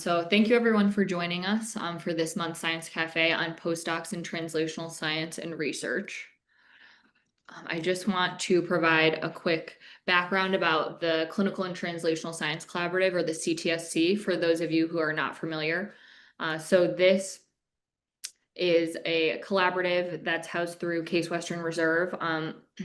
So thank you everyone for joining us for this month's Science Cafe on postdocs in translational science and research. I just want to provide a quick background about the Clinical and Translational Science Collaborative, or the CTSC, for those of you who are not familiar. So this is a collaborative that's housed through Case Western Reserve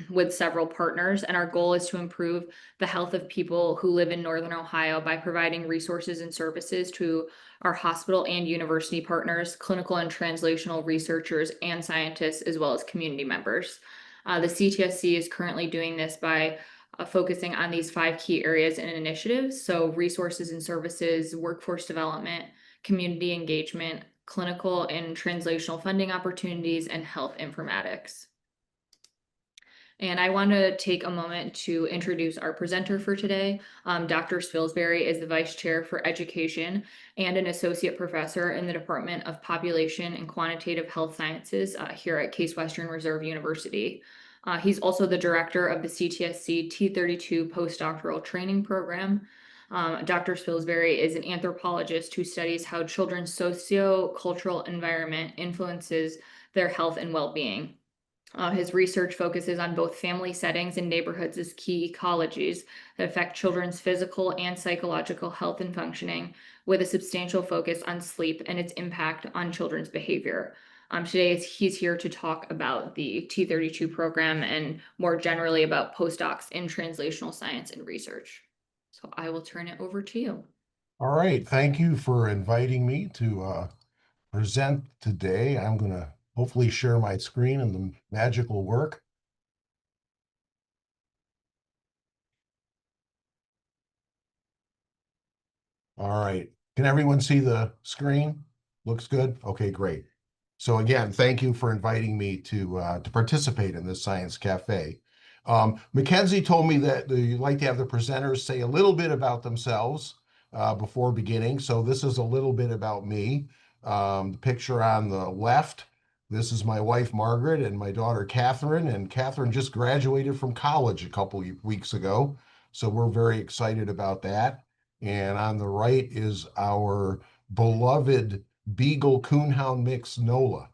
with several partners. And our goal is to improve the health of people who live in Northern Ohio by providing resources and services to our hospital and university partners, clinical and translational researchers and scientists, as well as community members. The CTSC is currently doing this by focusing on these 5 key areas and initiatives. So resources and services, workforce development, community engagement, clinical and translational funding opportunities, and health informatics. And I want to take a moment to introduce our presenter for today. Dr. Spilsbury is the Vice Chair for Education and an Associate Professor in the Department of Population and Quantitative Health Sciences here at Case Western Reserve University. He's also the Director of the CTSC T32 Postdoctoral Training Program. Dr. Spilsbury is an anthropologist who studies how children's socio-cultural environment influences their health and well-being. His research focuses on both family settings and neighborhoods as key ecologies that affect children's physical and psychological health and functioning, with a substantial focus on sleep and its impact on children's behavior. Today he's here to talk about the T32 program and more generally about postdocs in translational science and research. So I will turn it over to you. All right, thank you for inviting me to present today. I'm going to hopefully share my screen and the magic will work. All right, can everyone see the screen? Looks good? Okay, great. So again, thank you for inviting me to participate in this Science Cafe. Mackenzie told me that you'd like to have the presenters say a little bit about themselves before beginning. So this is a little bit about me. The picture on the left, this is my wife, Margaret, and my daughter, Catherine. And Catherine just graduated from college a couple of weeks ago. So we're very excited about that. And on the right is our beloved Beagle Coonhound mix, Nola.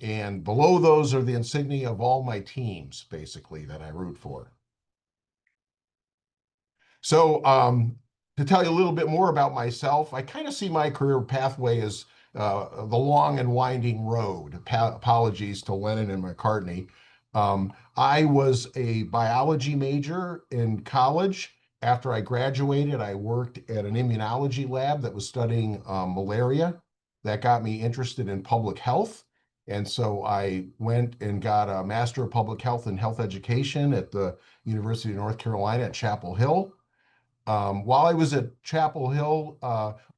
And below those are the insignia of all my teams, basically, that I root for. So to tell you a little bit more about myself, I kind of see my career pathway as the long and winding road. Apologies to Lennon and McCartney. I was a biology major in college. After I graduated, I worked at an immunology lab that was studying malaria. That got me interested in public health. And so I went and got a Master of Public Health and Health Education at the University of North Carolina at Chapel Hill. While I was at Chapel Hill,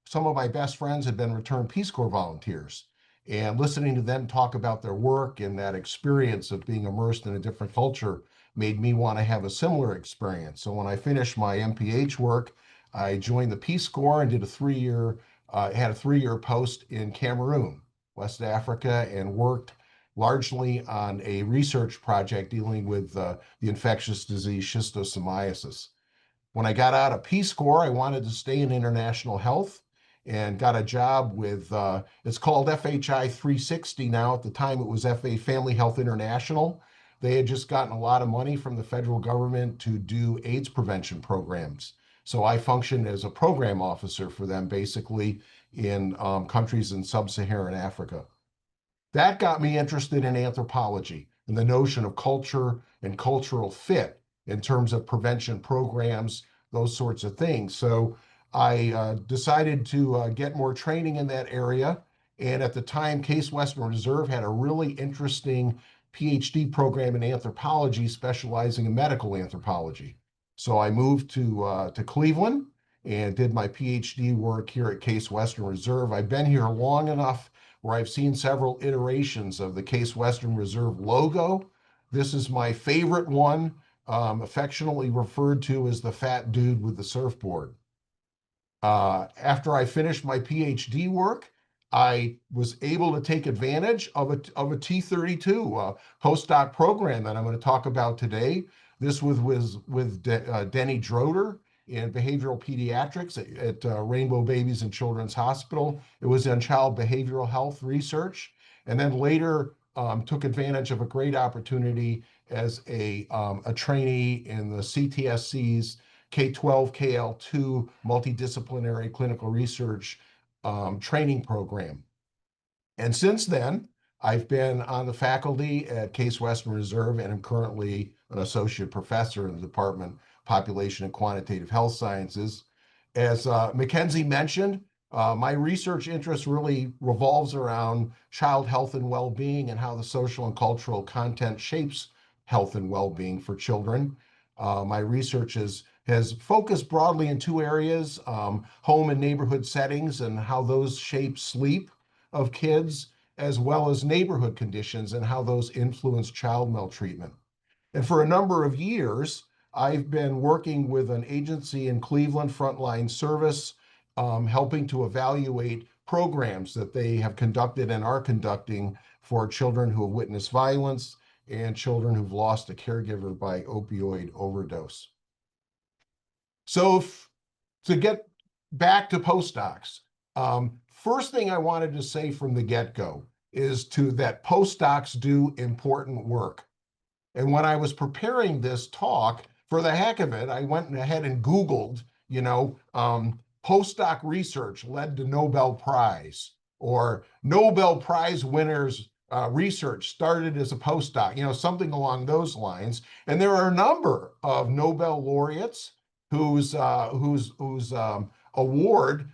some of my best friends had been returned Peace Corps volunteers. And listening to them talk about their work and that experience of being immersed in a different culture made me want to have a similar experience. So when I finished my MPH work, I joined the Peace Corps and did had a 3-year post in Cameroon, West Africa, and worked largely on a research project dealing with the infectious disease schistosomiasis. When I got out of Peace Corps, I wanted to stay in international health and got a job with, it's called FHI 360 now. At the time, it was FA Family Health International. They had just gotten a lot of money from the federal government to do AIDS prevention programs. So I functioned as a program officer for them, basically in countries in sub-Saharan Africa. That got me interested in anthropology and the notion of culture and cultural fit in terms of prevention programs, those sorts of things. So I decided to get more training in that area. And at the time, Case Western Reserve had a really interesting PhD program in anthropology, specializing in medical anthropology. So I moved to Cleveland and did my PhD work here at Case Western Reserve. I've been here long enough where I've seen several iterations of the Case Western Reserve logo. This is my favorite one, affectionately referred to as the fat dude with the surfboard. After I finished my PhD work, I was able to take advantage of a T32 postdoc program that I'm going to talk about today. This was with Denny Droder in behavioral pediatrics at Rainbow Babies and Children's Hospital. It was in child behavioral health research, and then later took advantage of a great opportunity as a trainee in the CTSC's K-12, KL2 multidisciplinary clinical research training program. And since then, I've been on the faculty at Case Western Reserve and am currently an associate professor in the Department of Population and Quantitative Health Sciences. As Mackenzie mentioned, my research interest really revolves around child health and well-being and how the social and cultural content shapes health and well-being for children. My research has focused broadly in two areas, home and neighborhood settings and how those shape sleep of kids, as well as neighborhood conditions and how those influence child maltreatment. And for a number of years, I've been working with an agency in Cleveland, Frontline Service, helping to evaluate programs that they have conducted and are conducting for children who have witnessed violence and children who've lost a caregiver by opioid overdose. So to get back to postdocs, first thing I wanted to say from the get-go is that postdocs do important work. And when I was preparing this talk, for the heck of it, I went ahead and Googled, postdoc research led to Nobel Prize, or Nobel Prize winners research started as a postdoc, something along those lines. And there are a number of Nobel laureates whose award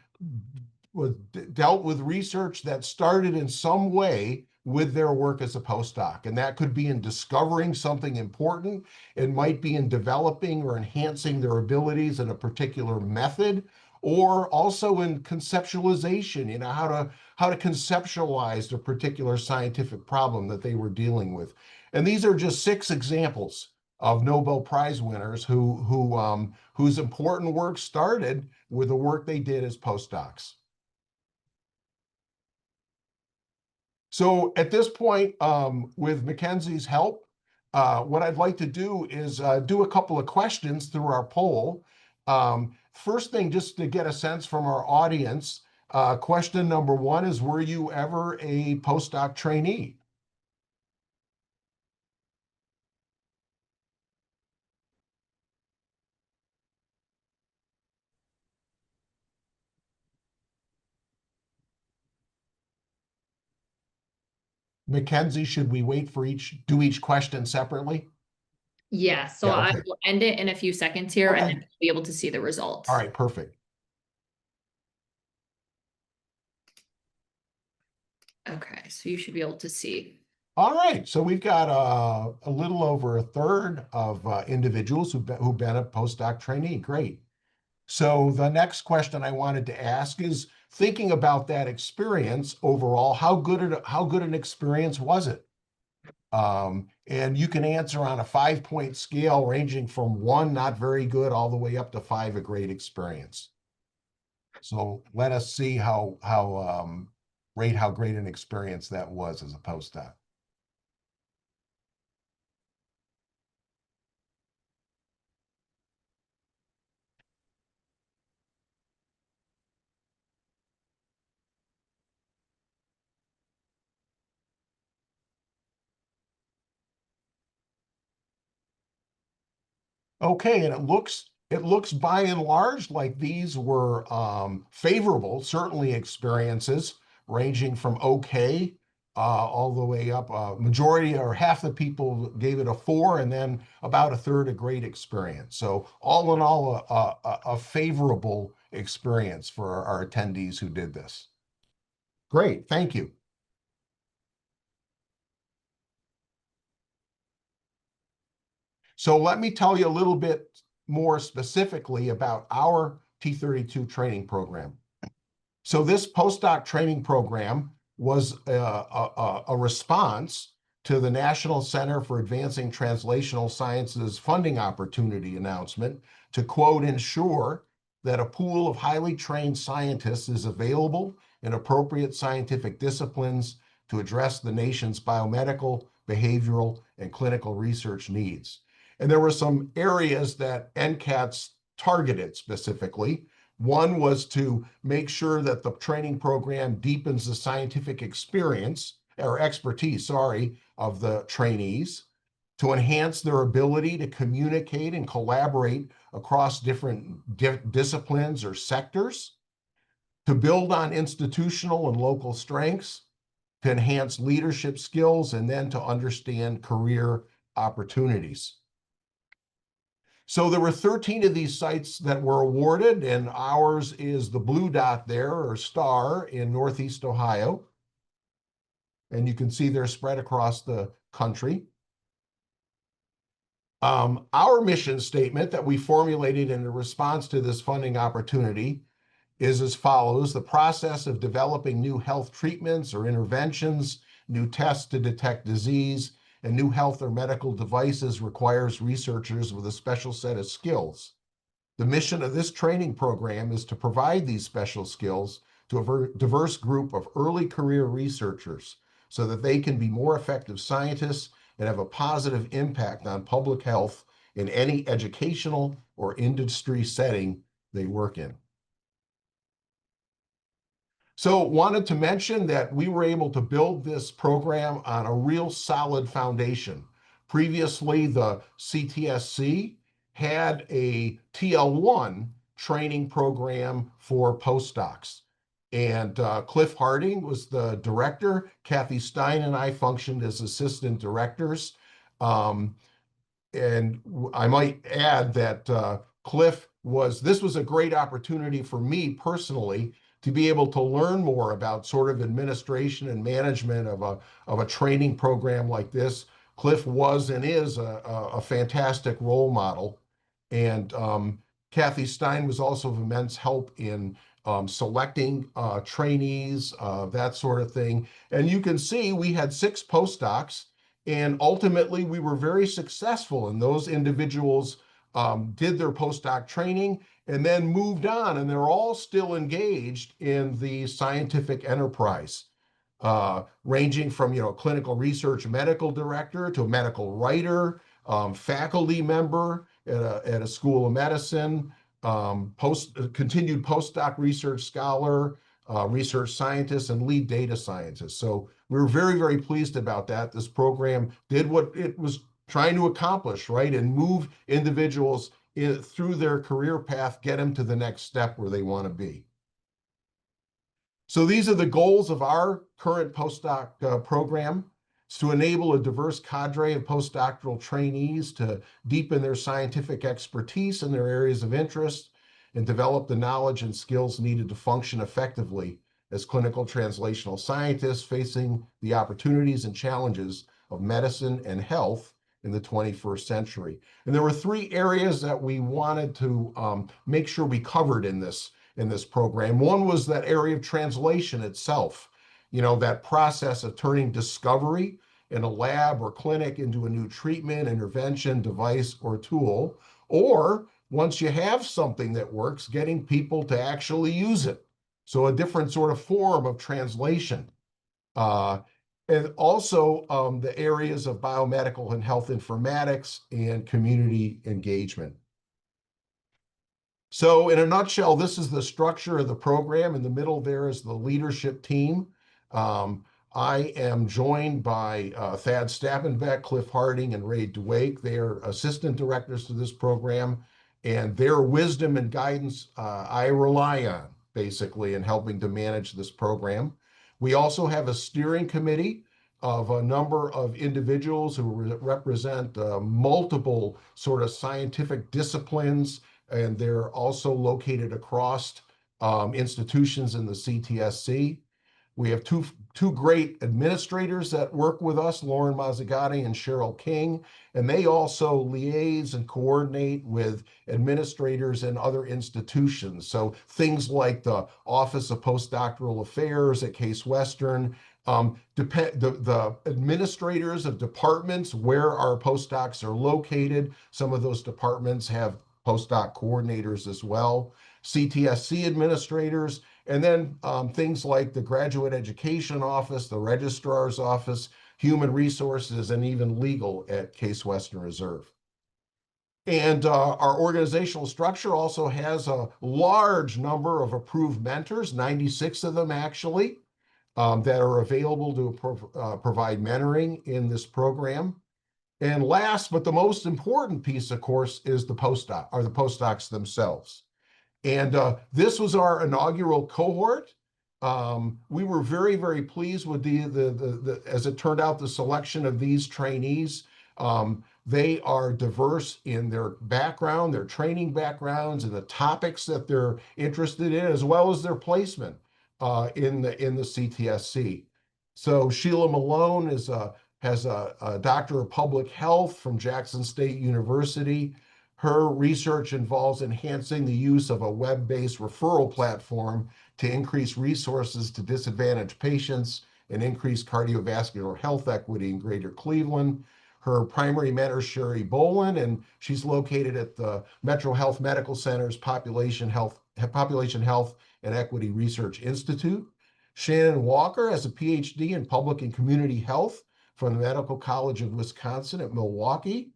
dealt with research that started in some way with their work as a postdoc. And that could be in discovering something important. It might be in developing or enhancing their abilities in a particular method, or also in conceptualization, how to conceptualize the particular scientific problem that they were dealing with. And these are just 6 examples of Nobel Prize winners whose important work started with the work they did as postdocs. So at this point, with Mackenzie's help, what I'd like to do is do a couple of questions through our poll. First thing, just to get a sense from our audience, question number 1 is, were you ever a postdoc trainee? Mackenzie, should we wait for do each question separately? Yeah, so Yeah, I okay. will end it in a few seconds here and then Okay. be able to see the results. All right, perfect. Okay, so you should be able to see. All right, so we've got a little over a third of individuals who've been a postdoc trainee. Great. So the next question I wanted to ask is, thinking about that experience overall, how good an experience was it? And you can answer on a 5-point scale ranging from 1, not very good, all the way up to 5, a great experience. So let us see rate how great an experience that was as a postdoc. Okay, and it looks by and large like these were favorable, certainly experiences ranging from okay all the way up. Majority or half the people gave it a 4, and then about a third a great experience. So all in all, a favorable experience for our attendees who did this. Great, thank you. So let me tell you a little bit more specifically about our T32 training program. So this postdoc training program was a response to the National Center for Advancing Translational Sciences funding opportunity announcement to, quote, ensure that a pool of highly trained scientists is available in appropriate scientific disciplines to address the nation's biomedical, behavioral, and clinical research needs. And there were some areas that NCATS targeted specifically. One was to make sure that the training program deepens the scientific experience or expertise, sorry, of the trainees, to enhance their ability to communicate and collaborate across different disciplines or sectors, to build on institutional and local strengths, to enhance leadership skills, and then to understand career opportunities. So there were 13 of these sites that were awarded, and ours is the blue dot there, or star, in Northeast Ohio. And you can see they're spread across the country. Our mission statement that we formulated in response to this funding opportunity is as follows: the process of developing new health treatments or interventions, new tests to detect disease, and new health or medical devices requires researchers with a special set of skills. The mission of this training program is to provide these special skills to a diverse group of early career researchers so that they can be more effective scientists and have a positive impact on public health in any educational or industry setting they work in. So wanted to mention that we were able to build this program on a real solid foundation. Previously, the CTSC had a TL1 training program for postdocs. And Cliff Harding was the director. Kathy Stein and I functioned as assistant directors. And I might add that this was a great opportunity for me personally to be able to learn more about sort of administration and management of a training program like this. Cliff was and is a fantastic role model. And Kathy Stein was also of immense help in selecting trainees, that sort of thing. And you can see we had 6 postdocs, and ultimately we were very successful, and those individuals did their postdoc training and then moved on, and they're all still engaged in the scientific enterprise, ranging from, clinical research medical director to a medical writer, faculty member at a school of medicine, continued postdoc research scholar, research scientist, and lead data scientist. So we're very, very pleased about that. This program did what it was trying to accomplish, right? And move individuals through their career path, get them to the next step where they want to be. So these are the goals of our current postdoc program. It's to enable a diverse cadre of postdoctoral trainees to deepen their scientific expertise in their areas of interest and develop the knowledge and skills needed to function effectively as clinical translational scientists facing the opportunities and challenges of medicine and health in the 21st century. And there were 3 areas that we wanted to make sure we covered in this program. One was that area of translation itself, that process of turning discovery in a lab or clinic into a new treatment, intervention, device, or tool, or once you have something that works, getting people to actually use it. So a different sort of form of translation. And also the areas of biomedical and health informatics and community engagement. So in a nutshell, this is the structure of the program. In the middle there is the leadership team. I am joined by Thad Stappenbeck, Cliff Harding, and Ray Dwake. They are assistant directors to this program, and their wisdom and guidance I rely on, basically, in helping to manage this program. We also have a steering committee of a number of individuals who represent multiple sort of scientific disciplines, and they're also located across institutions in the CTSC. We have two great administrators that work with us, Lauren Mazzagatti and Cheryl King, and they also liaise and coordinate with administrators in other institutions. So things like the Office of Postdoctoral Affairs at Case Western, the administrators of departments where our postdocs are located. Some of those departments have postdoc coordinators as well, CTSC administrators, and then things like the Graduate Education Office, the Registrar's Office, Human Resources, and even legal at Case Western Reserve. And our organizational structure also has a large number of approved mentors, 96 of them actually, that are available to provide mentoring in this program. And last, but the most important piece, of course, is the postdocs themselves. And this was our inaugural cohort. We were very, very pleased with as it turned out, the selection of these trainees. They are diverse in their background, their training backgrounds, and the topics that they're interested in, as well as their placement in the CTSC. So Sheila Malone has a Doctor of Public Health from Jackson State University. Her research involves enhancing the use of a web-based referral platform to increase resources to disadvantaged patients and increase cardiovascular health equity in Greater Cleveland. Her primary mentor is Sherry Boland, and she's located at the Metro Health Medical Center's Population Health and Equity Research Institute. Shannon Walker has a PhD in Public and Community Health from the Medical College of Wisconsin at Milwaukee.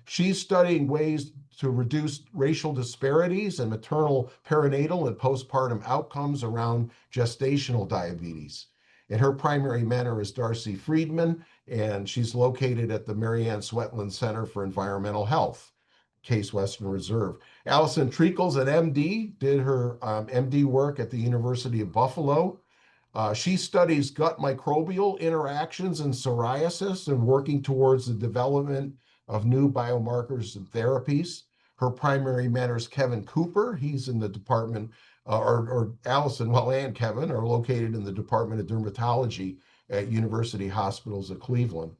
She's studying ways to reduce racial disparities in maternal, perinatal, and postpartum outcomes around gestational diabetes. And her primary mentor is Darcy Friedman, and she's located at the Marianne Swetland Center for Environmental Health, Case Western Reserve. Allison Treacle's an MD, did her MD work at the University of Buffalo. She studies gut microbial interactions in psoriasis and working towards the development of new biomarkers and therapies. Her primary mentor is Kevin Cooper. He's in the department, or Allison, well, and Kevin are located in the Department of Dermatology at University Hospitals of Cleveland.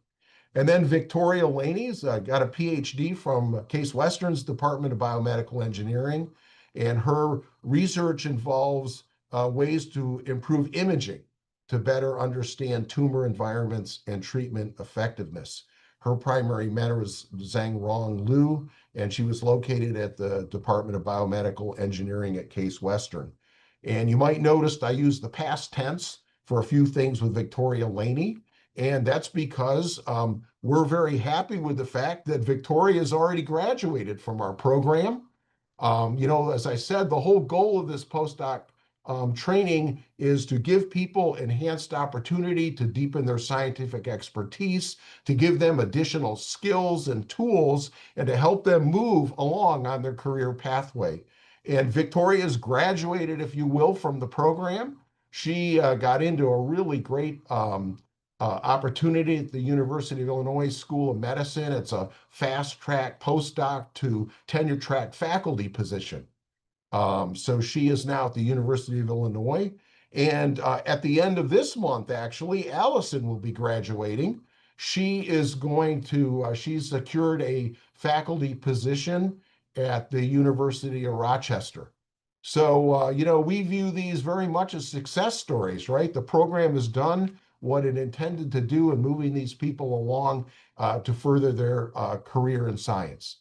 And then Victoria Laney's got a PhD from Case Western's Department of Biomedical Engineering, and her research involves ways to improve imaging to better understand tumor environments and treatment effectiveness. Her primary mentor is Zhang Rong Liu, and she was located at the Department of Biomedical Engineering at Case Western. And you might notice I use the past tense for a few things with Victoria Laney, and that's because we're very happy with the fact that Victoria has already graduated from our program. As I said, the whole goal of this postdoc training is to give people enhanced opportunity to deepen their scientific expertise, to give them additional skills and tools, and to help them move along on their career pathway. And Victoria's graduated, if you will, from the program. She got into a really great opportunity at the University of Illinois School of Medicine. It's a fast-track postdoc to tenure-track faculty position. So she is now at the University of Illinois. And at the end of this month, actually, Allison will be graduating. She is going to, she's secured a faculty position at the University of Rochester. So, we view these very much as success stories, right? The program has done what it intended to do in moving these people along to further their career in science.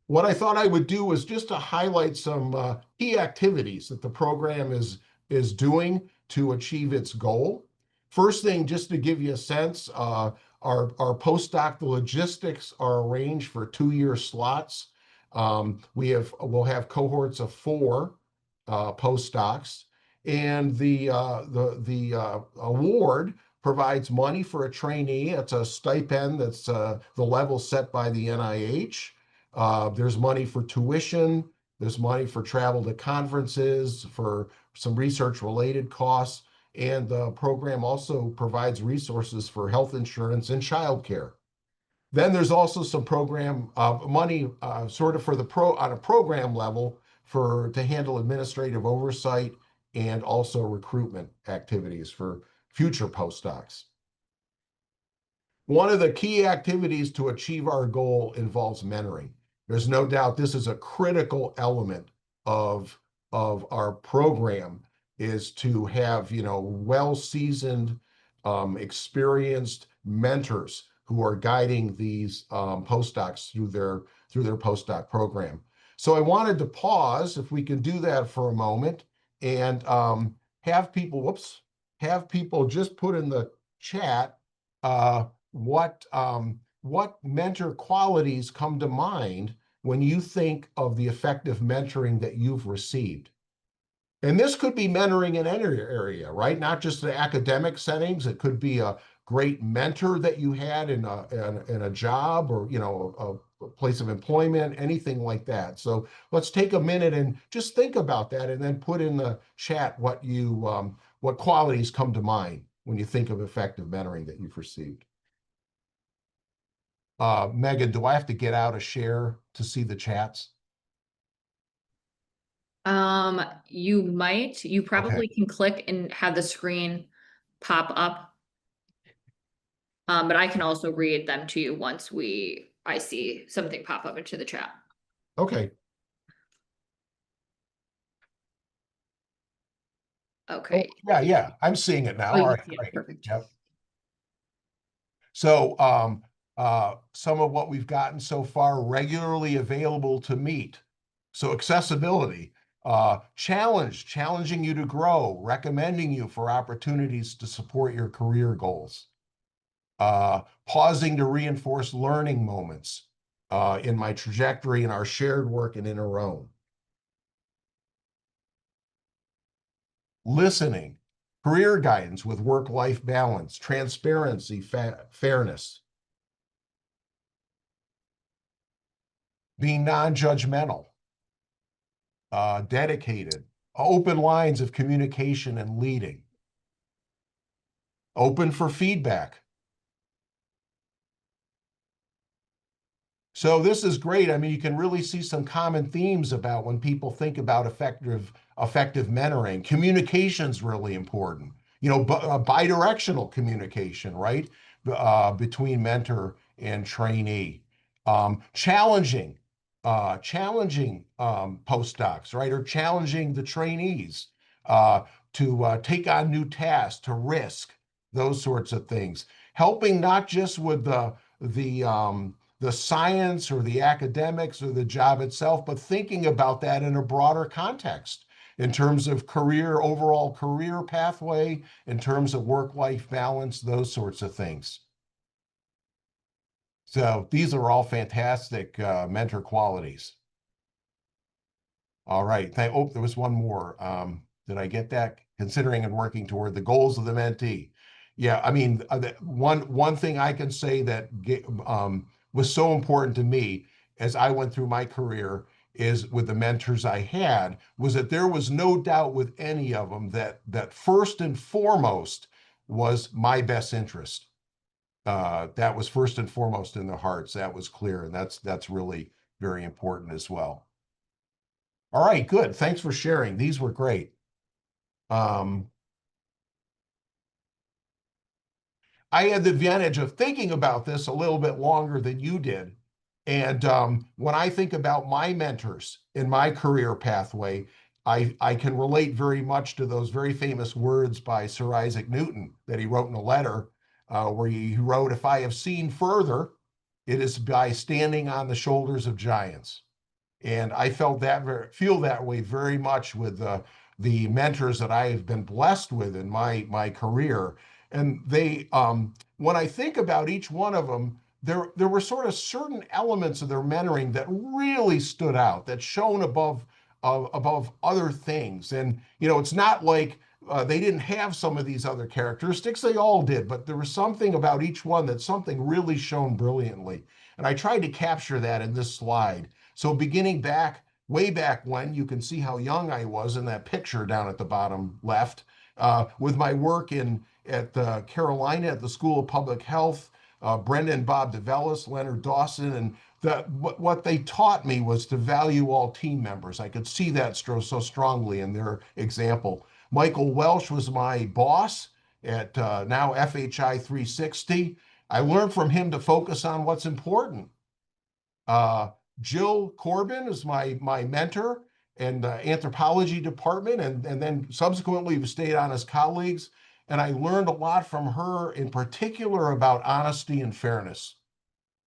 What I thought I would do was just to highlight some key activities that the program is doing to achieve its goal. First thing, just to give you a sense, our postdoc, the logistics are arranged for 2-year slots. We'll have cohorts of 4 postdocs, and the award provides money for a trainee. It's a stipend that's the level set by the NIH. There's money for tuition, there's money for travel to conferences, for some research-related costs, and the program also provides resources for health insurance and childcare. Then there's also some program money sort of for on a program level to handle administrative oversight and also recruitment activities for future postdocs. One of the key activities to achieve our goal involves mentoring. There's no doubt this is a critical element of our program, is to have, well-seasoned, experienced mentors who are guiding these postdocs through their postdoc program. So I wanted to pause, if we can do that for a moment, and have people just put in the chat what what mentor qualities come to mind when you think of the effective mentoring that you've received? And this could be mentoring in any area, right? Not just the academic settings. It could be a great mentor that you had in a job, or a place of employment, anything like that. So let's take a minute and just think about that, and then put in the chat what qualities come to mind when you think of effective mentoring that you've received. Megan, do I have to get out a share to see the chats? You Okay. probably can click and have the screen pop up. But I can also read them to you once I see something pop up into the chat. Okay. Okay. Yeah. I'm seeing it now. Oh, All you right, see it. great. Perfect. Yep. So some of what we've gotten so far: regularly available to meet. So accessibility, challenging you to grow, recommending you for opportunities to support your career goals. Pausing to reinforce learning moments in my trajectory, in our shared work, and in our own. Listening, career guidance with work-life balance, transparency, fairness. Being non-judgmental, dedicated, open lines of communication and leading, open for feedback. So this is great. I mean, you can really see some common themes about when people think about effective mentoring. Communication's really important. Bidirectional communication, right? Between mentor and trainee. Challenging postdocs, right? Or challenging the trainees to take on new tasks, to risk, those sorts of things. Helping not just with the science or the academics or the job itself, but thinking about that in a broader context in terms of overall career pathway, in terms of work-life balance, those sorts of things. So these are all fantastic mentor qualities. All right. There was one more. Did I get that? Considering and working toward the goals of the mentee. Yeah, I mean, one thing I can say that was so important to me as I went through my career is with the mentors I had, was that there was no doubt with any of them that first and foremost was my best interest. That was first and foremost in their hearts. That was clear, and that's really very important as well. All right, good. Thanks for sharing. These were great. I had the advantage of thinking about this a little bit longer than you did. And when I think about my mentors in my career pathway, I can relate very much to those very famous words by Sir Isaac Newton that he wrote in a letter where he wrote, "If I have seen further, it is by standing on the shoulders of giants." And I feel that way very much with the mentors that I have been blessed with in my career. And when I think about each one of them, there were sort of certain elements of their mentoring that really stood out, that shone above other things. And it's not like they didn't have some of these other characteristics; they all did. But there was something about each one that something really shone brilliantly. And I tried to capture that in this slide. So beginning way back when, you can see how young I was in that picture down at the bottom left, with my work at Carolina at the School of Public Health, Brendan Bob DeVellis, Leonard Dawson, and what they taught me was to value all team members. I could see that so strongly in their example. Michael Welsh was my boss at now FHI 360. I learned from him to focus on what's important. Jill Corbin is my mentor in the anthropology department, and then subsequently we stayed on as colleagues. And I learned a lot from her, in particular about honesty and fairness.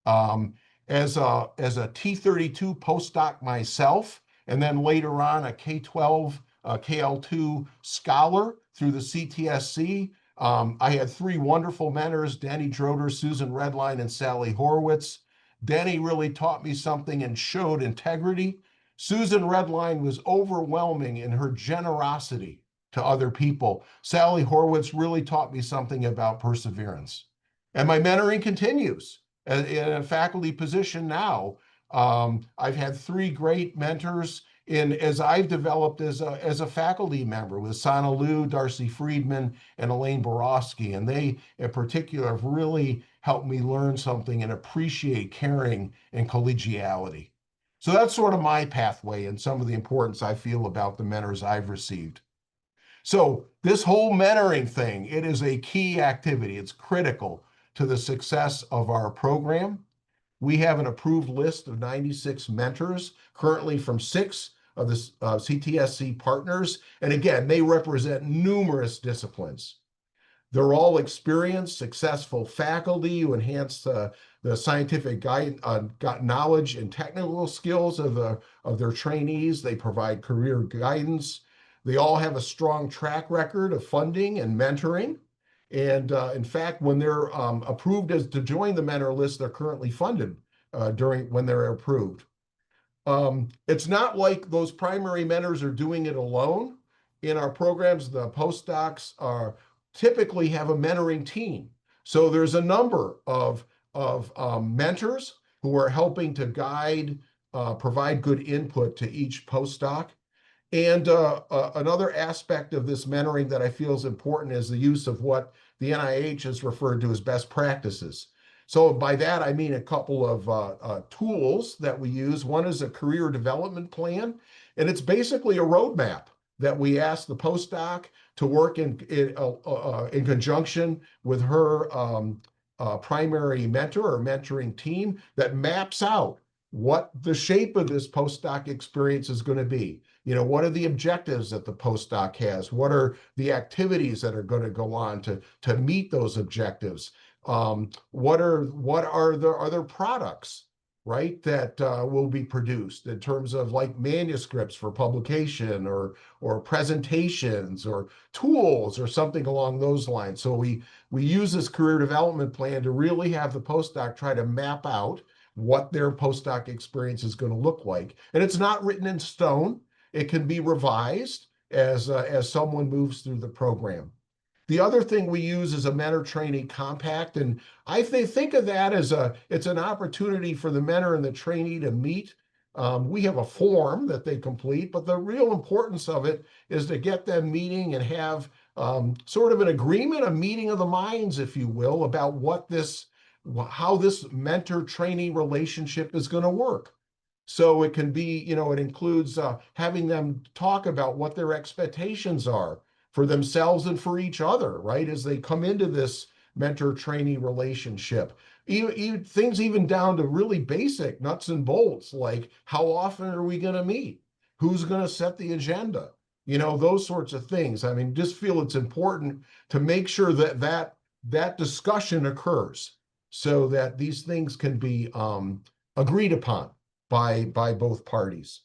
As a T32 postdoc myself, and then later on a K12, KL2 scholar through the CTSC, I had three wonderful mentors, Danny Droder, Susan Redline, and Sally Horowitz. Danny really taught me something and showed integrity. Susan Redline was overwhelming in her generosity to other people. Sally Horowitz really taught me something about perseverance. And my mentoring continues in a faculty position now. I've had three great mentors as I've developed as a faculty member with Sana Liu, Darcy Friedman, and Elaine Borowski. And they, in particular, have really helped me learn something and appreciate caring and collegiality. So that's sort of my pathway and some of the importance I feel about the mentors I've received. So this whole mentoring thing, it is a key activity. It's critical to the success of our program. We have an approved list of 96 mentors, currently from 6 of the CTSC partners. And again, they represent numerous disciplines. They're all experienced, successful faculty who enhance the scientific knowledge and technical skills of their trainees. They provide career guidance. They all have a strong track record of funding and mentoring. And in fact, when they're approved as to join the mentor list, they're currently funded when they're approved. It's not like those primary mentors are doing it alone. In our programs, the postdocs typically have a mentoring team. So there's a number of mentors who are helping to guide, provide good input to each postdoc. And another aspect of this mentoring that I feel is important is the use of what the NIH has referred to as best practices. So by that, I mean a couple of tools that we use. One is a career development plan, and it's basically a roadmap that we ask the postdoc to work in conjunction with her primary mentor or mentoring team that maps out what the shape of this postdoc experience is going to be. You know, what are the objectives that the postdoc has? What are the activities that are going to go on to meet those objectives? What are the other products, right, that will be produced in terms of like manuscripts for publication or presentations or tools or something along those lines. So we use this career development plan to really have the postdoc try to map out what their postdoc experience is going to look like. And it's not written in stone. It can be revised as someone moves through the program. The other thing we use is a mentor trainee compact, and I think of that as it's an opportunity for the mentor and the trainee to meet. We have a form that they complete, but the real importance of it is to get them meeting and have sort of an agreement, a meeting of the minds, if you will, about how this mentor-trainee relationship is going to work. So it can be, it includes having them talk about what their expectations are for themselves and for each other, right? As they come into this mentor-trainee relationship. Even things even down to really basic nuts and bolts, like how often are we going to meet? Who's going to set the agenda? Those sorts of things. I mean, just feel it's important to make sure that discussion occurs so that these things can be agreed upon by both parties.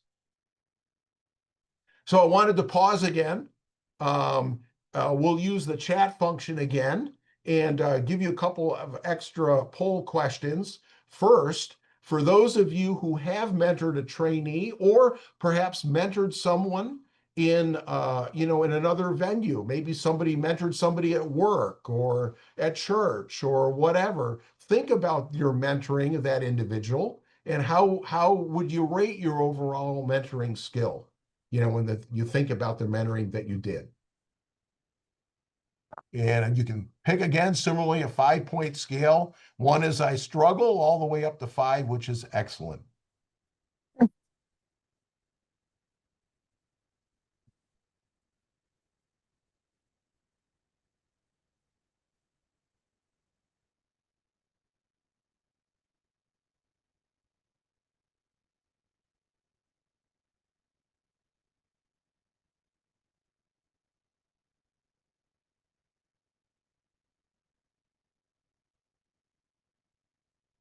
So I wanted to pause again. We'll use the chat function again and give you a couple of extra poll questions. First, for those of you who have mentored a trainee or perhaps mentored someone in another venue, maybe somebody mentored somebody at work or at church or whatever, think about your mentoring of that individual and how would you rate your overall mentoring skill, when you think about the mentoring that you did. And you can pick again, similarly, a 5-point scale. 1 is I struggle, all the way up to 5, which is excellent.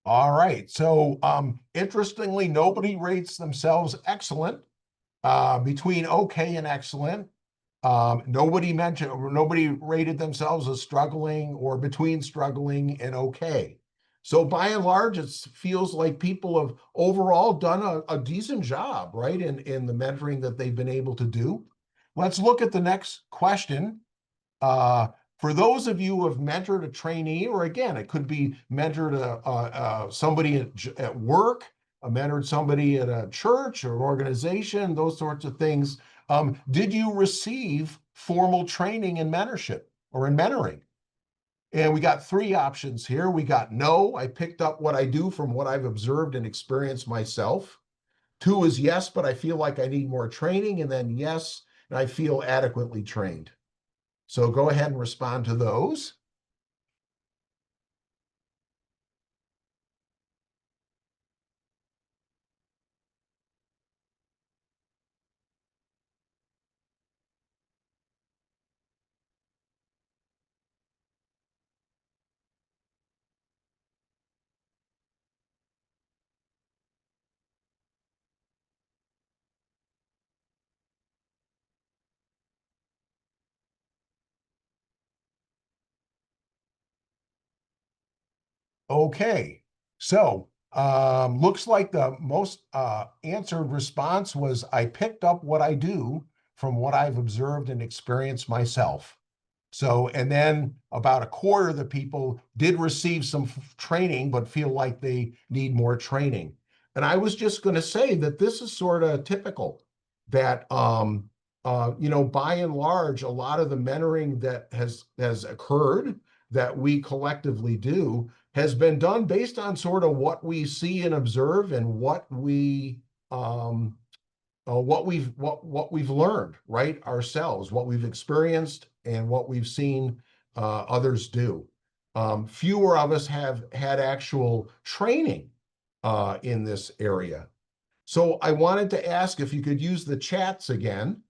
All right. So interestingly, nobody rates themselves excellent. Between okay and excellent, Nobody mentioned, nobody rated themselves as struggling or between struggling and okay. So by and large, it feels like people have overall done a decent job, right, in the mentoring that they've been able to do. Let's look at the next question. Uh, for those of you who have mentored a trainee, or again, it could be mentored somebody at work, mentored somebody at a church or organization, those sorts of things. Did you receive formal training in mentorship or in mentoring? And we got three options here. We got no, I picked up what I do from what I've observed and experienced myself. Two is yes, but I feel like I need more training. And then yes, and I feel adequately trained. So go ahead and respond to those. Okay, so looks like the most answered response was I picked up what I do from what I've observed and experienced myself. So, and then about a quarter of the people did receive some training, but feel like they need more training. And I was just going to say that this is sort of typical that, by and large, a lot of the mentoring that has occurred that we collectively do has been done based on sort of what we see and observe and um, what we've learned, right, ourselves, what we've experienced, and what we've seen others do. Fewer of us have had actual training in this area. So I wanted to ask if you could use the chats again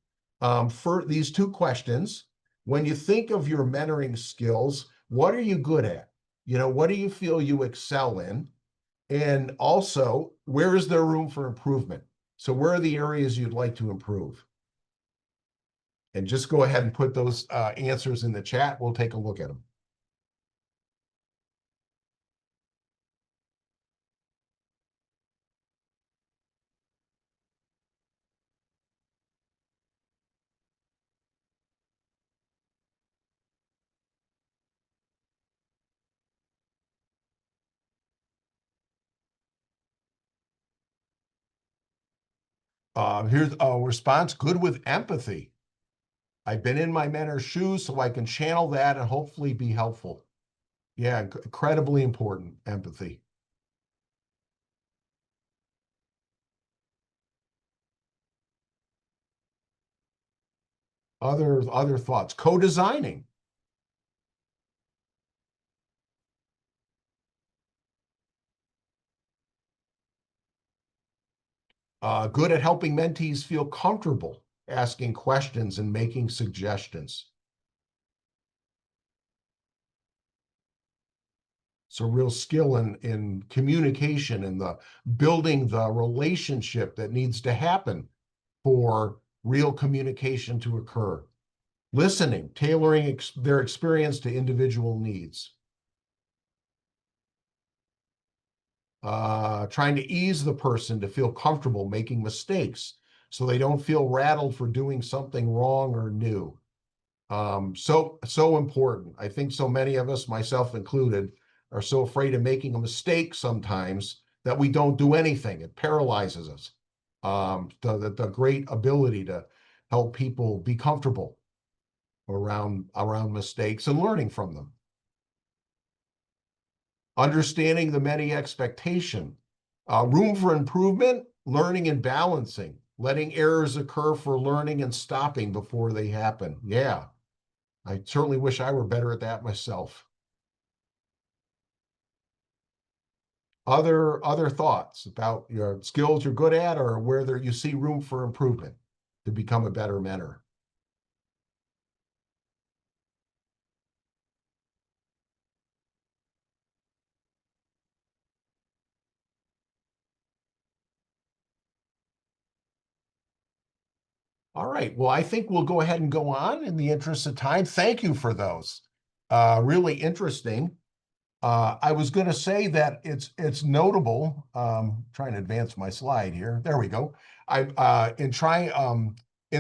for these two questions. When you think of your mentoring skills, what are you good at? What do you feel you excel in? And also, where is there room for improvement? So where are the areas you'd like to improve? And just go ahead and put those answers in the chat. We'll take a look at them. Here's a response, good with empathy. I've been in my mentor's shoes so I can channel that and hopefully be helpful. Yeah, incredibly important, empathy. Other thoughts, co-designing. Good at helping mentees feel comfortable asking questions and making suggestions. So real skill in communication and the building the relationship that needs to happen for real communication to occur. Listening, tailoring their experience to individual needs. Trying to ease the person to feel comfortable making mistakes so they don't feel rattled for doing something wrong or new. So important. I think so many of us, myself included, are so afraid of making a mistake sometimes that we don't do anything. It paralyzes us. The great ability to help people be comfortable around mistakes and learning from them. Understanding the many expectation, room for improvement, learning and balancing, letting errors occur for learning and stopping before they happen. Yeah, I certainly wish I were better at that myself. Other thoughts about your skills you're good at or where you see room for improvement to become a better mentor? All right. Well, I think we'll go ahead and go on in the interest of time. Thank you for those. Really interesting. I was going to say that it's notable. Trying to advance my slide here. There we go. In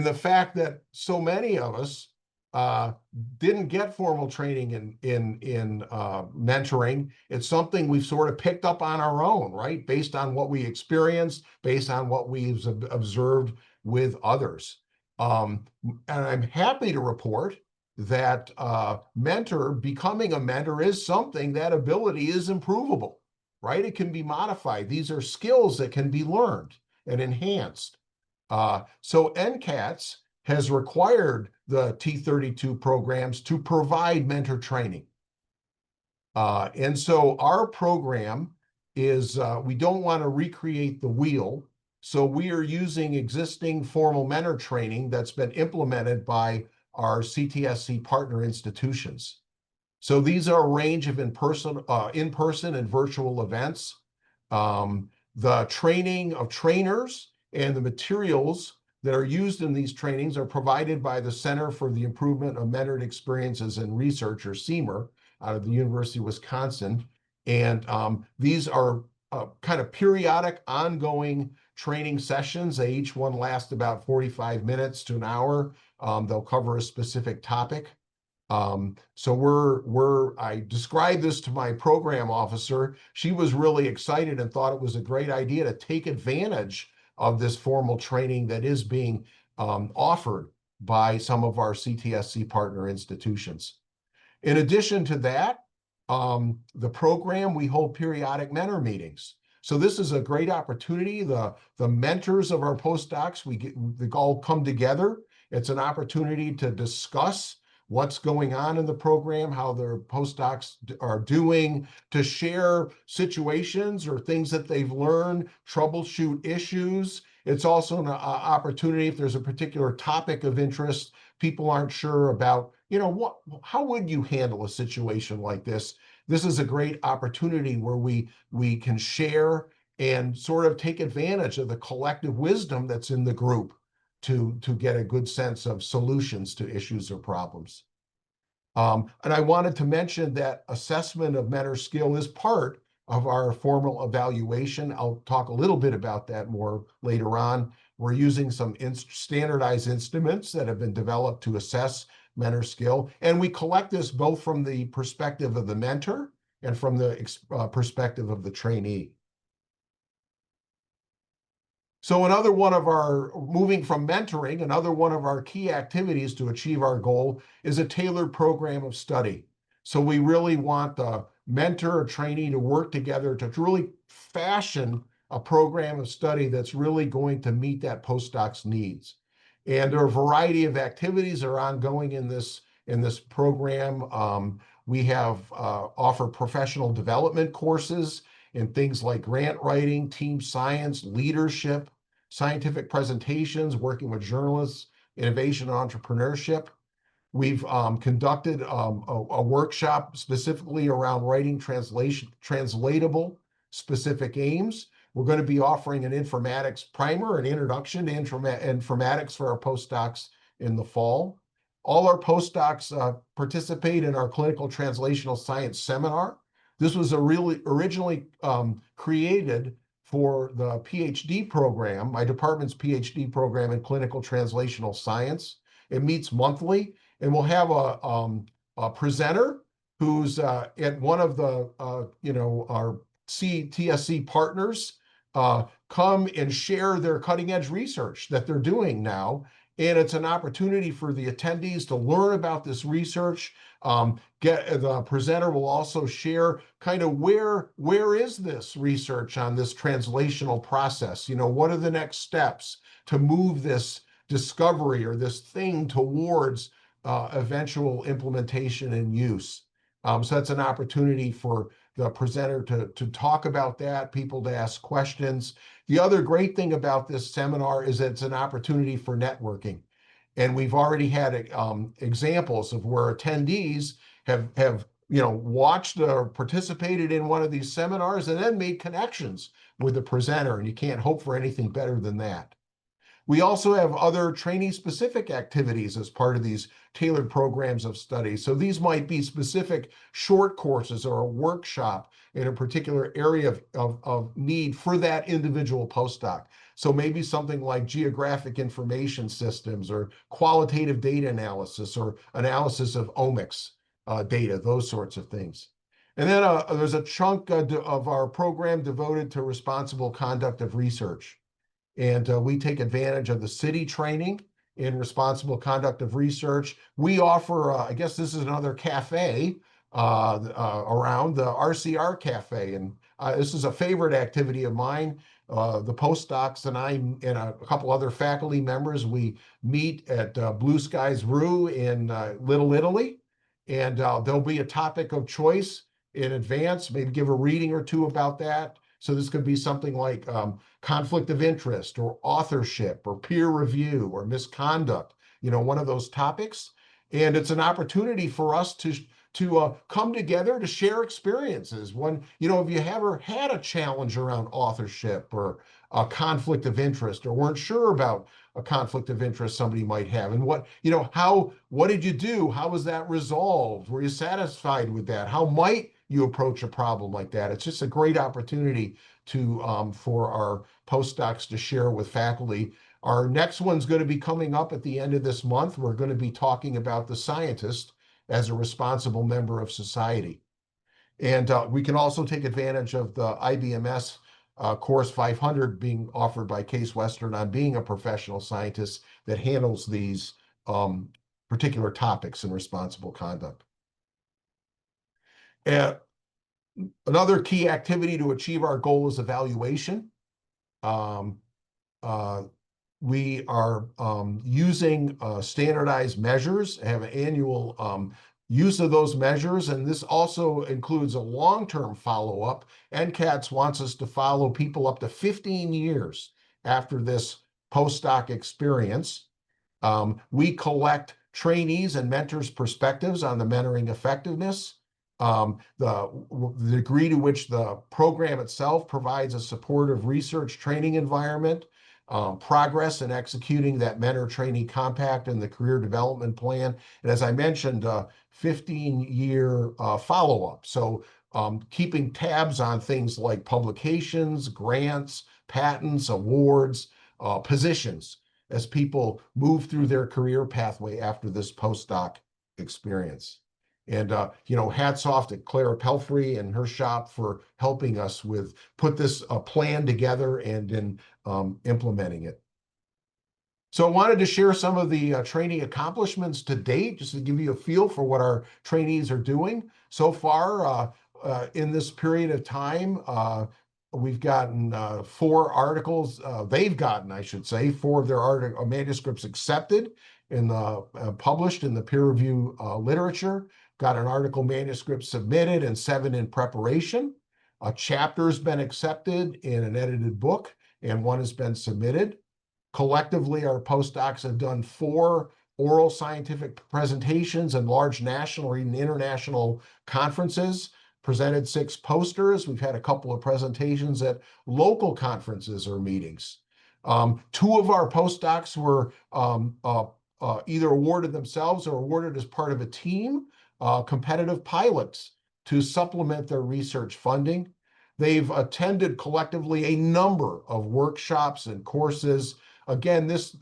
the fact that so many of us uh, didn't get formal training in mentoring. It's something we've sort of picked up on our own, right? Based on what we experienced, based on what we've observed with others. And I'm happy to report that becoming a mentor is something that ability is improvable, right? It can be modified. These are skills that can be learned and enhanced. So NCATS has required the T32 programs to provide mentor training. And so our program is, we don't want to recreate the wheel. So we are using existing formal mentor training that's been implemented by our CTSC partner institutions. So these are a range of in-person and virtual events. The training of trainers and the materials that are used in these trainings are provided by the Center for the Improvement of Mentored Experiences and Research, or CEMER, out of the University of Wisconsin. And these are kind of periodic, ongoing training sessions. They each one last about 45 minutes to an hour. They'll cover a specific topic. So I described this to my program officer. She was really excited and thought it was a great idea to take advantage of this formal training that is being offered by some of our CTSC partner institutions. In addition to that, the program, we hold periodic mentor meetings. So this is a great opportunity. The mentors of our postdocs, they all come together. It's an opportunity to discuss what's going on in the program, how their postdocs are doing, to share situations or things that they've learned, troubleshoot issues. It's also an opportunity if there's a particular topic of interest, people aren't sure about, how would you handle a situation like this? This is a great opportunity where we can share and sort of take advantage of the collective wisdom that's in the group to get a good sense of solutions to issues or problems. And I wanted to mention that assessment of mentor skill is part of our formal evaluation. I'll talk a little bit about that more later on. We're using some standardized instruments that have been developed to assess mentor skill. And we collect this both from the perspective of the mentor and from the perspective of the trainee. So moving from mentoring, another one of our key activities to achieve our goal is a tailored program of study. So we really want the mentor or trainee to work together to really fashion a program of study that's really going to meet that postdoc's needs. And there are a variety of activities that are ongoing in this program. We have offer professional development courses in things like grant writing, team science, leadership, scientific presentations, working with journalists, innovation and entrepreneurship. We've conducted a workshop specifically around writing translatable specific aims. We're going to be offering an informatics primer, an introduction to informatics for our postdocs in the fall. All our postdocs participate in our clinical translational science seminar. This was originally created for the PhD program, my department's PhD program in clinical translational science. It meets monthly, and we'll have a presenter who's at one of the our CTSC partners come and share their cutting edge research that they're doing now. And it's an opportunity for the attendees to learn about this research. The presenter will also share kind of where is this research on this translational process? What are the next steps to move this discovery or this thing towards eventual implementation and use? So that's an opportunity for the presenter to talk about that, people to ask questions. The other great thing about this seminar is that it's an opportunity for networking. And we've already had examples of where attendees have watched or participated in one of these seminars and then made connections with the presenter, and you can't hope for anything better than that. We also have other trainee-specific activities as part of these tailored programs of study. So these might be specific short courses or a workshop in a particular area of need for that individual postdoc. So maybe something like geographic information systems or qualitative data analysis or analysis of omics data, those sorts of things. And then there's a chunk of our program devoted to responsible conduct of research. And we take advantage of the city training in responsible conduct of research. We offer, I guess this is another cafe around the RCR Cafe. And this is a favorite activity of mine. The postdocs and I and a couple other faculty members, we meet at Blue Skies Brew in Little Italy. And there'll be a topic of choice in advance, maybe give a reading or two about that. So this could be something like conflict of interest or authorship or peer review or misconduct, one of those topics. And it's an opportunity for us to come together to share experiences. When, if you ever had a challenge around authorship or a conflict of interest or weren't sure about a conflict of interest somebody might have, and what did you do? How was that resolved? Were you satisfied with that? How might you approach a problem like that? It's just a great opportunity for our postdocs to share with faculty. Our next one's going to be coming up at the end of this month. We're going to be talking about the scientist as a responsible member of society. And we can also take advantage of the IBMS course 500 being offered by Case Western on being a professional scientist that handles these particular topics in responsible conduct. And another key activity to achieve our goal is evaluation. We are using standardized measures, have an annual use of those measures, and this also includes a long-term follow-up. NCATS wants us to follow people up to 15 years after this postdoc experience. We collect trainees and mentors' perspectives on the mentoring effectiveness, the degree to which the program itself provides a supportive research training environment, progress in executing that mentor-trainee compact and the career development plan. And as I mentioned, 15-year follow-up. So keeping tabs on things like publications, grants, patents, awards, positions as people move through their career pathway after this postdoc experience. And, hats off to Clara Pelfrey and her shop for helping us put this plan together and in implementing it. So I wanted to share some of the training accomplishments to date, just to give you a feel for what our trainees are doing. So far, in this period of time, we've gotten 4 articles. They've gotten, I should say, 4 of their manuscripts accepted in published in the peer review literature. Got an article manuscript submitted and 7 in preparation. A chapter's been accepted in an edited book, and 1 has been submitted. Collectively, our postdocs have done 4 oral scientific presentations and large national or even international conferences, presented 6 posters. We've had a couple of presentations at local conferences or meetings. 2 of our postdocs were either awarded themselves or awarded as part of a team, competitive pilots to supplement their research funding. They've attended collectively a number of workshops and courses. Again, this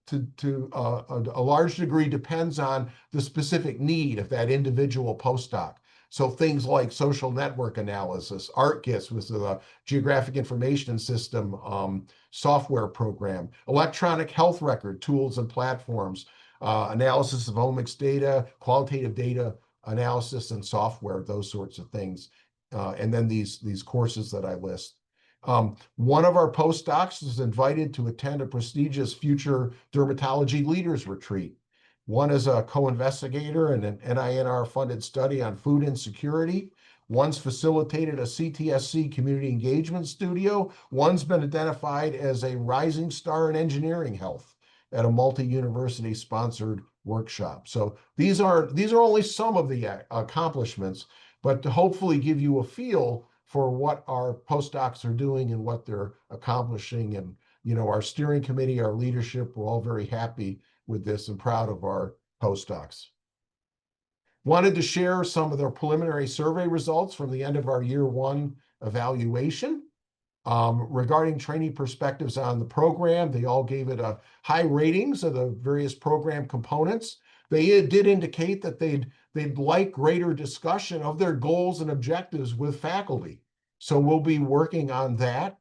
to a large degree depends on the specific need of that individual postdoc. So things like social network analysis, ArcGIS was the Geographic Information System software program, electronic health record tools and platforms, analysis of omics data, qualitative data analysis and software, those sorts of things. And then these courses that I list. One of our postdocs is invited to attend a prestigious future dermatology leaders retreat. One is a co-investigator in an NINR-funded study on food insecurity. One's facilitated a CTSC community engagement studio. One's been identified as a rising star in engineering health at a multi-university sponsored workshop. So these are only some of the accomplishments, but to hopefully give you a feel for what our postdocs are doing and what they're accomplishing and our steering committee, our leadership, we're all very happy with this and proud of our postdocs. Wanted to share some of the preliminary survey results from the end of our year one evaluation. Regarding trainee perspectives on the program, they all gave it a high ratings of the various program components. They did indicate that they'd like greater discussion of their goals and objectives with faculty. So we'll be working on that.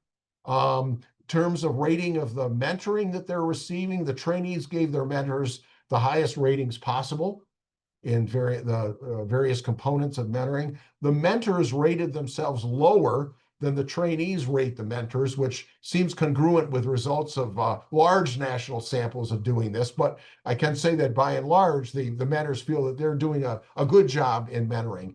In terms of rating of the mentoring that they're receiving, the trainees gave their mentors the highest ratings possible in various components of mentoring. The mentors rated themselves lower than the trainees rate the mentors, which seems congruent with results of large national samples of doing this. But I can say that by and large, the mentors feel that they're doing a good job in mentoring.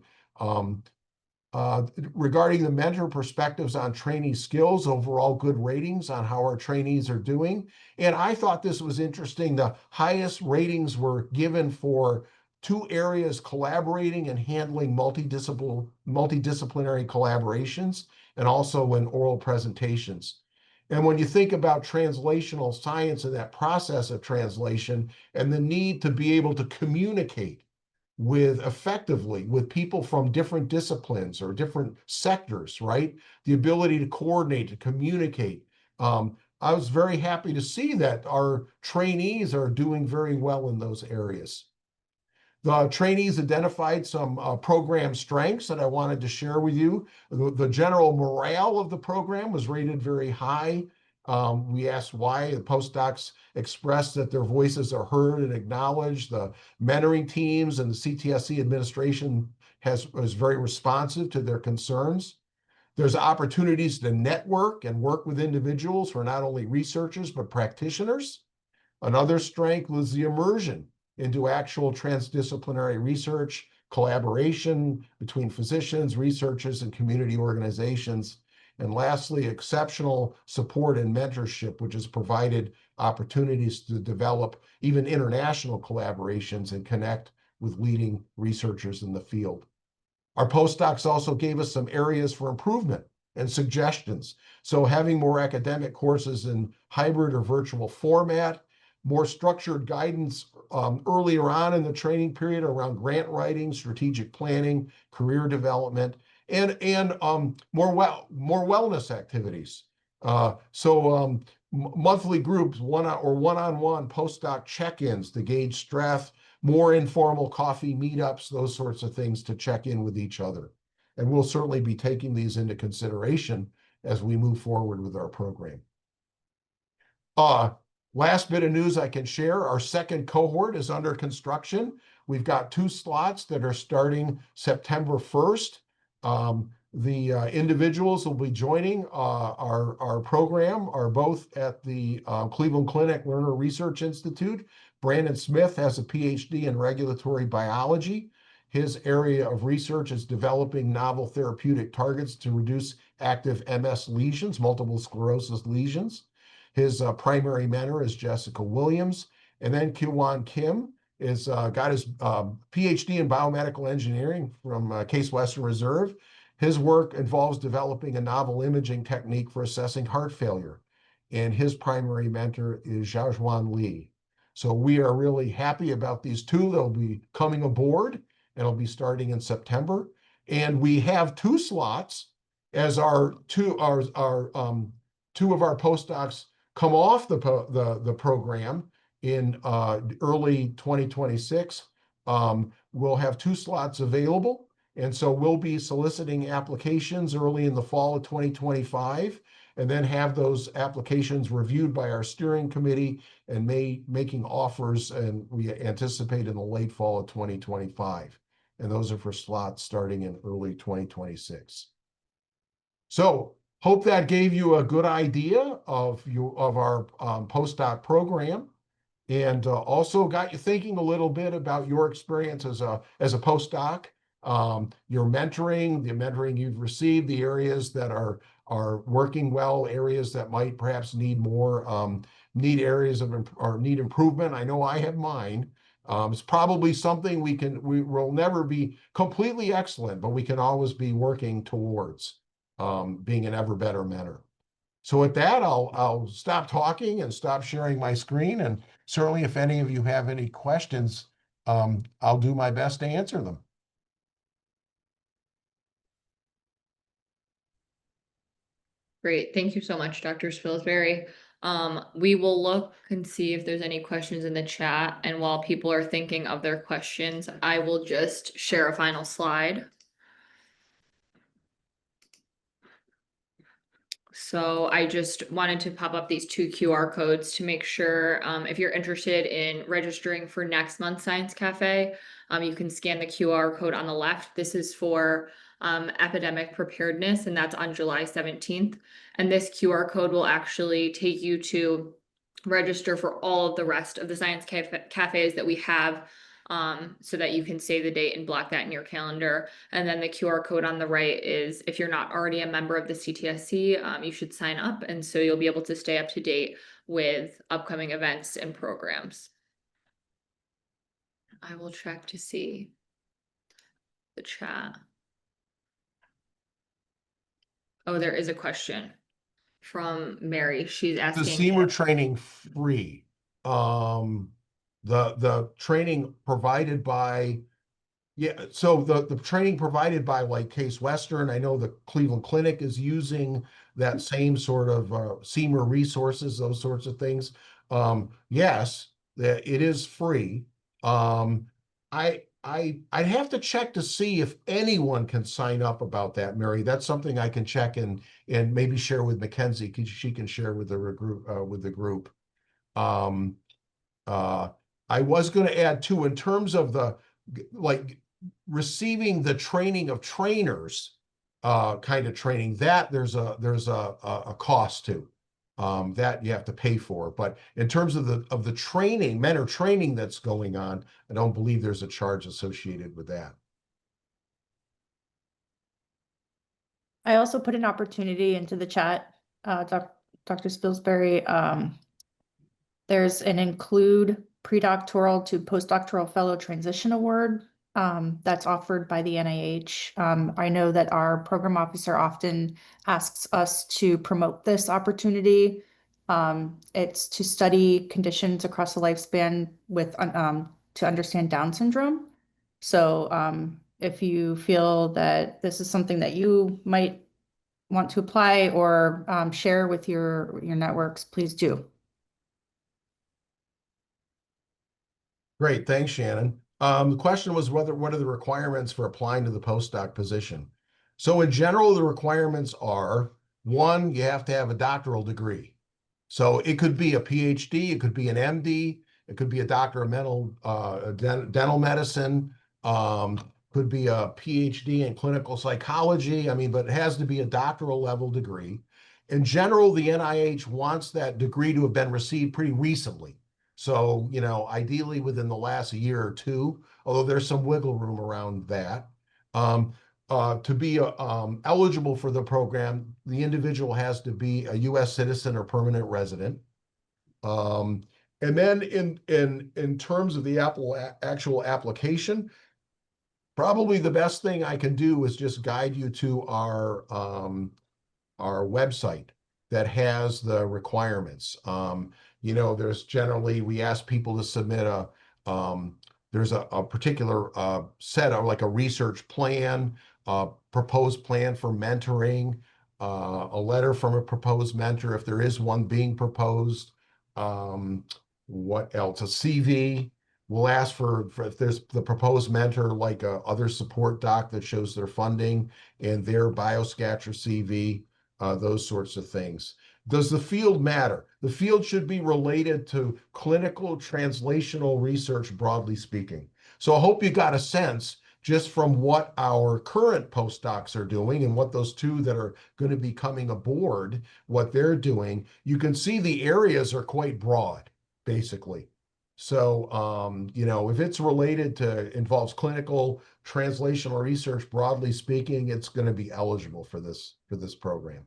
Regarding the mentor perspectives on trainee skills, overall good ratings on how our trainees are doing. And I thought this was interesting. The highest ratings were given for 2 areas: collaborating and handling multidisciplinary collaborations, and also in oral presentations. And when you think about translational science and that process of translation and the need to be able to communicate effectively with people from different disciplines or different sectors, right? The ability to coordinate, to communicate. I was very happy to see that our trainees are doing very well in those areas. The trainees identified some program strengths that I wanted to share with you. The general morale of the program was rated very high. We asked why. The postdocs expressed that their voices are heard and acknowledged. The mentoring teams and the CTSC administration was very responsive to their concerns. There's opportunities to network and work with individuals who are not only researchers, but practitioners. Another strength was the immersion into actual transdisciplinary research, collaboration between physicians, researchers, and community organizations. And lastly, exceptional support and mentorship, which has provided opportunities to develop even international collaborations and connect with leading researchers in the field. Our postdocs also gave us some areas for improvement and suggestions. So having more academic courses in hybrid or virtual format, more structured guidance earlier on in the training period around grant writing, strategic planning, career development, and more wellness activities. Monthly groups, one-on-one postdoc check-ins to gauge stress, more informal coffee meetups, those sorts of things to check in with each other. And we'll certainly be taking these into consideration as we move forward with our program. Last bit of news I can share, our second cohort is under construction. We've got 2 slots that are starting September 1st. The individuals will be joining our program are both at the Cleveland Clinic Learner Research Institute. Brandon Smith has a PhD in regulatory biology. His area of research is developing novel therapeutic targets to reduce active MS lesions, multiple sclerosis lesions. His primary mentor is Jessica Williams. And then Ki-Wan Kim is got his PhD in biomedical engineering from Case Western Reserve. His work involves developing a novel imaging technique for assessing heart failure. And his primary mentor is Xiaojuan Li. So we are really happy about these 2. They'll be coming aboard and it'll be starting in September. And we have 2 slots as our 2 of our postdocs come off the program in early 2026. We'll have 2 slots available. And so we'll be soliciting applications early in the fall of 2025, and then have those applications reviewed by our steering committee and making offers, and we anticipate in the late fall of 2025. And those are for slots starting in early 2026. So hope that gave you a good idea of our postdoc program, and also got you thinking a little bit about your experience as a postdoc, your mentoring, the mentoring you've received, the areas that are working well, areas that might perhaps need more, need improvement. I know I have mine. It's probably something we will never be completely excellent, but we can always be working towards being an ever better mentor. So with that, I'll stop talking and stop sharing my screen. And certainly if any of you have any questions, I'll do my best to answer them. Great. Thank you so much, Dr. Spilsbury. We will look and see if there's any questions in the chat. And while people are thinking of their questions, I will just share a final slide. So I just wanted to pop up these two QR codes to make sure if you're interested in registering for next month's Science Cafe, you can scan the QR code on the left. This is for epidemic preparedness, and that's on July 17th. And this QR code will actually take you to register for all of the rest of the Science Cafes that we have, so that you can save the date and block that in your calendar. And then the QR code on the right is if you're not already a member of the CTSC, you should sign up. And so you'll be able to stay up to date with upcoming events and programs. I will check to see the chat. Oh, there is a question from Mary. She's The asking. SEMR training free. The training provided by, yeah, so the training provided by like Case Western, I know the Cleveland Clinic is using that same sort of SEMR resources, those sorts of things. Yes, it is free. I'd have to check to see if anyone can sign up about that, Mary. That's something I can check and maybe share with Mackenzie, because she can share with the group. I was going to add too, in terms of the like receiving the training of trainers, kind of training, that there's a cost to. That you have to pay for. But in terms of the training, mentor training that's going on, I don't believe there's a charge associated with that. I also put an opportunity into the chat, Dr. Spilsbury. There's an include predoctoral to postdoctoral fellow transition award that's offered by the NIH. I know that our program officer often asks us to promote this opportunity. It's to study conditions across the lifespan with to understand Down syndrome. So if you feel that this is something that you might want to apply or share with your networks, please do. Great, thanks, Shannon. The question was what are the requirements for applying to the postdoc position? So in general, the requirements are, one, you have to have a doctoral degree. So it could be a PhD, it could be an MD, it could be a doctor of dental medicine, could be a PhD in clinical psychology. I mean, but it has to be a doctoral level degree. In general, the NIH wants that degree to have been received pretty recently. So, ideally within the last year or two, although there's some wiggle room around that. To be eligible for the program, the individual has to be a U.S. citizen or permanent resident. And then in terms of the actual application, probably the best thing I can do is just guide you to our website that has the requirements. There's generally, we ask people to submit there's a particular set of like a research plan, proposed plan for mentoring, a letter from a proposed mentor if there is one being proposed. What else? A CV. We'll ask for if there's the proposed mentor, like other support doc that shows their funding and their bioscatter CV, those sorts of things. Does the field matter? The field should be related to clinical translational research, broadly speaking. So I hope you got a sense just from what our current postdocs are doing and what those two that are going to be coming aboard, what they're doing. You can see the areas are quite broad, basically. So, if it's related to, involves clinical translational research, broadly speaking, it's going to be eligible for this program.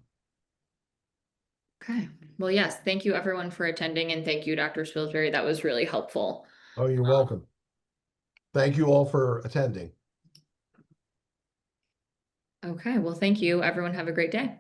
Okay. Well, yes, thank you everyone for attending, and thank you, Dr. Spilsbury. That was really helpful. Oh, you're welcome. Thank you all for attending. Okay, well, thank you. Everyone have a great day.